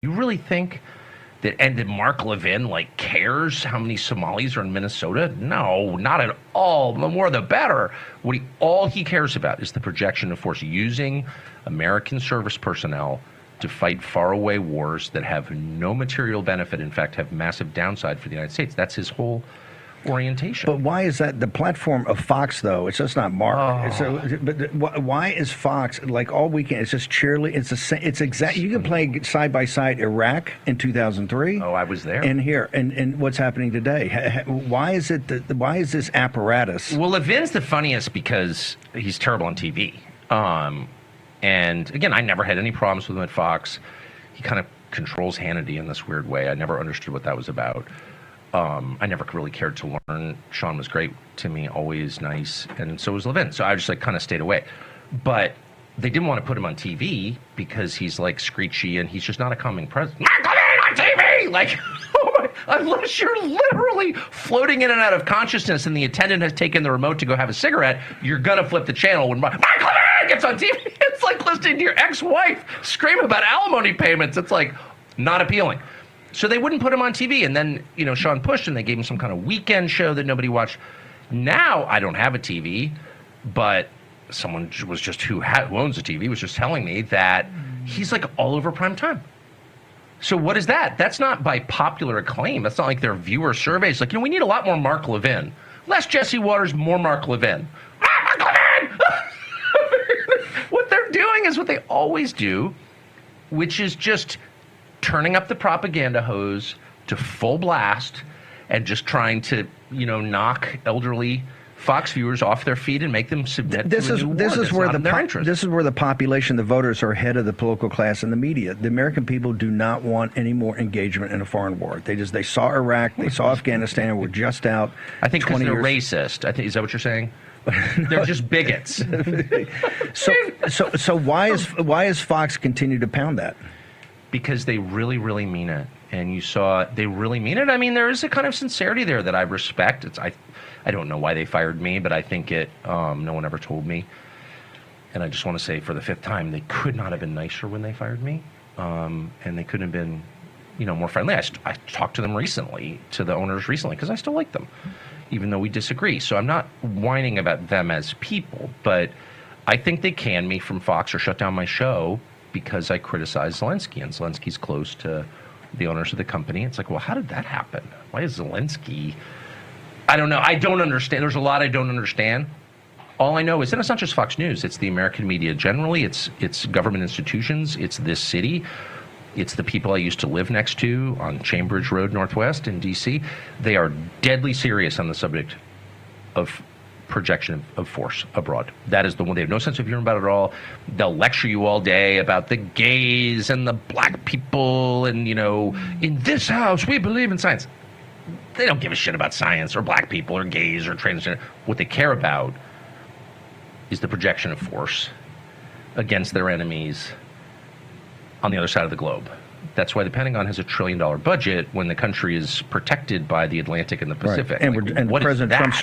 You really think that Mark Levin cares how many Somalis are in Minnesota? No, not at all. The more the better. All he cares about is the projection of force, using American service personnel to fight faraway wars that have no material benefit, in fact, have massive downside for the United States. That's his whole orientation. But why is that the platform of Fox, though? It's just not Mark. But why is Fox all weekend? It's just cheerleading. It's exact. You can play side by side Iraq in 2003. Oh, I was there. And here, and what's happening today? Why is it? Why is this apparatus? Well, Levin's the funniest because he's terrible on TV. And again, I never had any problems with him at Fox. He kind of controls Hannity in this weird way. I never understood what that was about. I never really cared to learn. Sean was great to me, always nice, and so was Levin. So I just kind of stayed away. But they didn't want to put him on TV because he's screechy and he's just not a calming presence. Not coming on TV! Unless you're literally floating in and out of consciousness and the attendant has taken the remote to go have a cigarette, you're gonna flip the channel when Mark Levin gets on TV. It's like listening to your ex-wife scream about alimony payments. It's not appealing. So they wouldn't put him on TV. And then, Sean pushed and they gave him some kind of weekend show that nobody watched. Now I don't have a TV, but someone was just who owns a TV was just telling me that he's all over prime time. So what is that? That's not by popular acclaim. That's not their viewer surveys. We need a lot more Mark Levin. Less Jesse Waters, more Mark Levin. Mark Levin! What they're doing is what they always do, which is just turning up the propaganda hose to full blast and just trying to, knock elderly Fox viewers off their feet and make them submit to a new war. This is where the population, the voters, are ahead of the political class and the media. The American people do not want any more engagement in a foreign war. They saw Iraq, they saw Afghanistan. We're just out. I think because they're racist. Is that what you're saying? They're just bigots. So why is Fox continue to pound that? Because they really, really mean it. And you saw they really mean it. I mean, there is a kind of sincerity there that I respect. I don't know why they fired me, but I think no one ever told me. And I just want to say for the fifth time, they could not have been nicer when they fired me. And they couldn't have been, more friendly. I talked to them recently, to the owners recently, because I still like them, even though we disagree. So I'm not whining about them as people, but I think they canned me from Fox or shut down my show because I criticized Zelensky, and Zelensky's close to the owners of the company. It's well, how did that happen? Why is Zelensky? I don't know. I don't understand. There's a lot I don't understand. All I know is that it's not just Fox News. It's the American media generally. It's government institutions. It's this city. It's the people I used to live next to on Cambridge Road Northwest in D.C. They are deadly serious on the subject of projection of force abroad. That is the one. They have no sense of humor about it at all. They'll lecture you all day about the gays and the black people and, in this house we believe in science. They don't give a shit about science or black people or gays or transgender. What they care about is the projection of force against their enemies on the other side of the globe. That's why the Pentagon has $1 trillion budget when the country is protected by the Atlantic and the Pacific. Right. And President Trump's